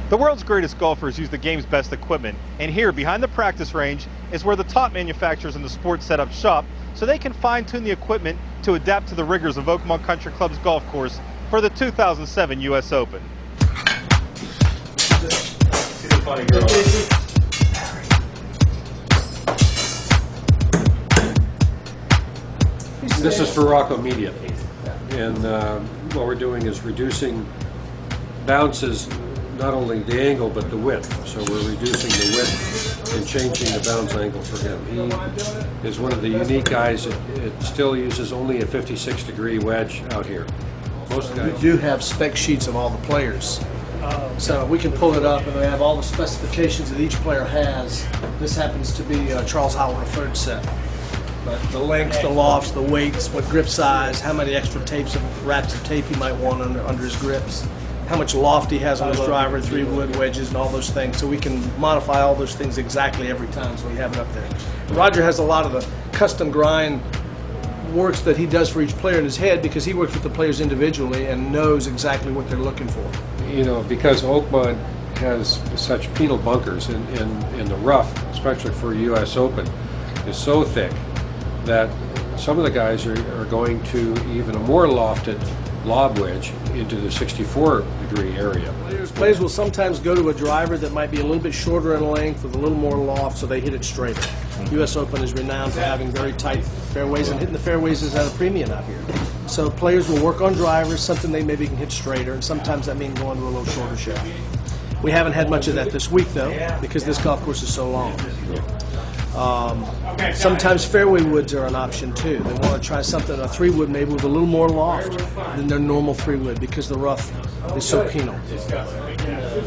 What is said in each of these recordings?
The world's greatest golfers use the game's best equipment, and here behind the practice range is where the top manufacturers in the sport set up shop so they can fine-tune the equipment to adapt to the rigors of Oakmont Country Club's golf course for the 2007 U.S. Open. This is for Rocco Media, and what we're doing is reducing bounces, not only the angle but the width. So we're reducing the width and changing the bounce angle for him. He is one of the unique guys that still uses only a 56-degree wedge out here. Most guys. We do have spec sheets of all the players, so we can pull it up and we have all the specifications that each player has. This happens to be Charles Howell III set. But the lengths, the lofts, the weights, what grip size, how many extra wraps of tape he might want under his grips, how much loft he has on his driver, 3-wood wedges, and all those things. So we can modify all those things exactly every time, so we have it up there. Roger has a lot of the custom grind works that he does for each player in his head because he works with the players individually and knows exactly what they're looking for. You know, because Oakmont has such penal bunkers in the rough, especially for U.S. Open, is so thick that some of the guys are going to even a more lofted lob wedge into the 64-degree area. Players will sometimes go to a driver that might be a little bit shorter in length with a little more loft, so they hit it straighter. U.S. Open is renowned for having very tight fairways, and hitting the fairways is at a premium out here. So players will work on drivers, something they maybe can hit straighter, and sometimes that means going to a little shorter shaft. We haven't had much of that this week, though, because this golf course is so long. Sometimes fairway woods are an option too. They want to try something, a 3-wood maybe with a little more loft than their normal 3-wood because the rough is so penal.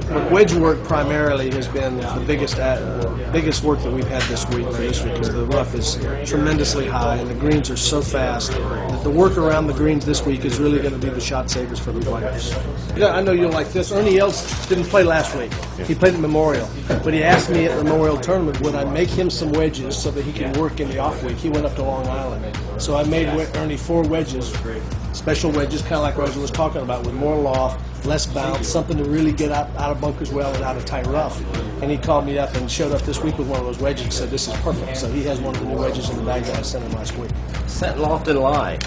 But wedge work primarily has been the biggest work that we've had this week because the rough is tremendously high and the greens are so fast that the work around the greens this week is really going to be the shot savers for the players. Yeah, I know you'll like this. Ernie Els didn't play last week. He played at Memorial, but he asked me at the Memorial tournament would I make him some wedges so that he can work in the off week. He went up to Long Island, so I made Ernie 4 wedges, special wedges, kind of like Roger was talking about, with more loft, less bounce, something to really get out of bunkers well and out of tight rough. And he called me up and showed up this week with one of those wedges and said this is perfect. So he has one of the new wedges in the bag that I sent him last week. Set loft and lie.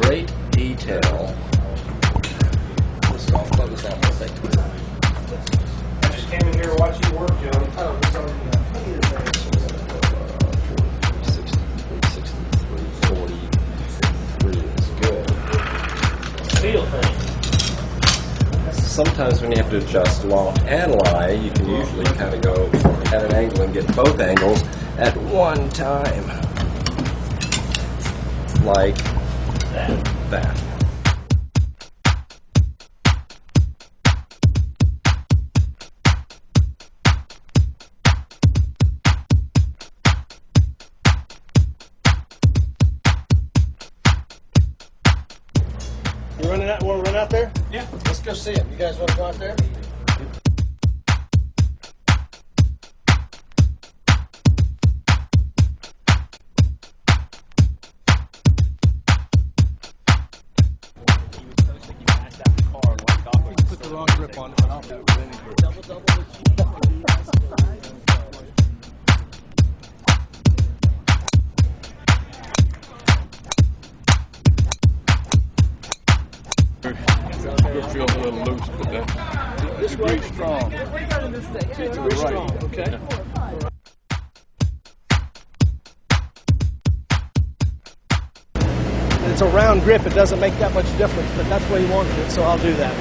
Great detail. This golf club is athletic. I just came in here to watch you work, Joe. 63, 43 is good. Feel thing. Sometimes when you have to adjust loft and lie, you can usually kind of go at an angle and get both angles at one time. Like that. You running out? Want to run out there? Yeah. Let's go see him. You guys want to go out there? Put the wrong grip on it. I don't know. It feels a little loose, but that's very strong. Very strong. Okay. It's a round grip. It doesn't make that much difference, but that's what he wanted it, so I'll do that.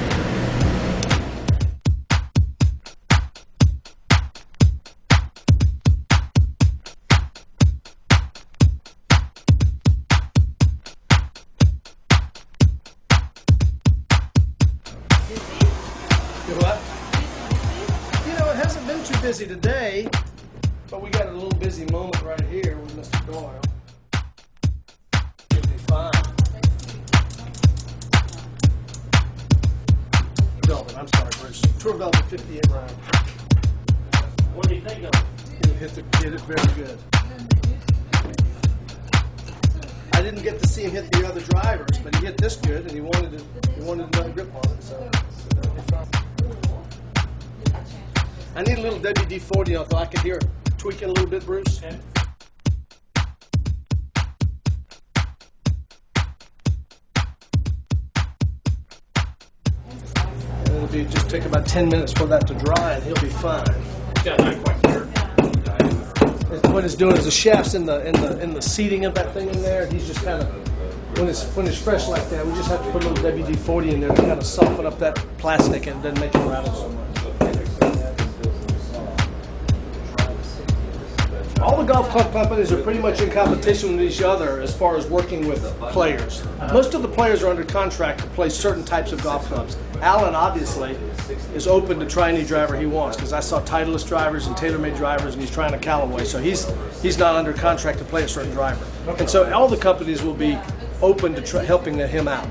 Hasn't been too busy today, but we got a little busy moment right here with Mr. Doyle. It'll be fine. Velvet. I'm sorry, Bruce. Tour Velvet 58 round. What do you think of it? Hit it very good. I didn't get to see him hit the other drivers, but he hit this good, and he wanted another grip on it. So I need a little WD-40 on, so I could hear it tweaking a little bit, Bruce. Okay. And it'll be just take about 10 minutes for that to dry, and he'll be fine. Yeah, not quite clear. What it's doing is the shaft's in the seating of that thing in there. He's just kind of when it's fresh like that, we just have to put a little WD-40 in there to kind of soften up that plastic and doesn't make it rattle so much. All the golf club companies are pretty much in competition with each other as far as working with players. Most of the players are under contract to play certain types of golf clubs. Alan, obviously, is open to try any driver he wants, because I saw Titleist drivers and TaylorMade drivers, and he's trying a Callaway, so he's not under contract to play a certain driver. And so all the companies will be open to helping him out.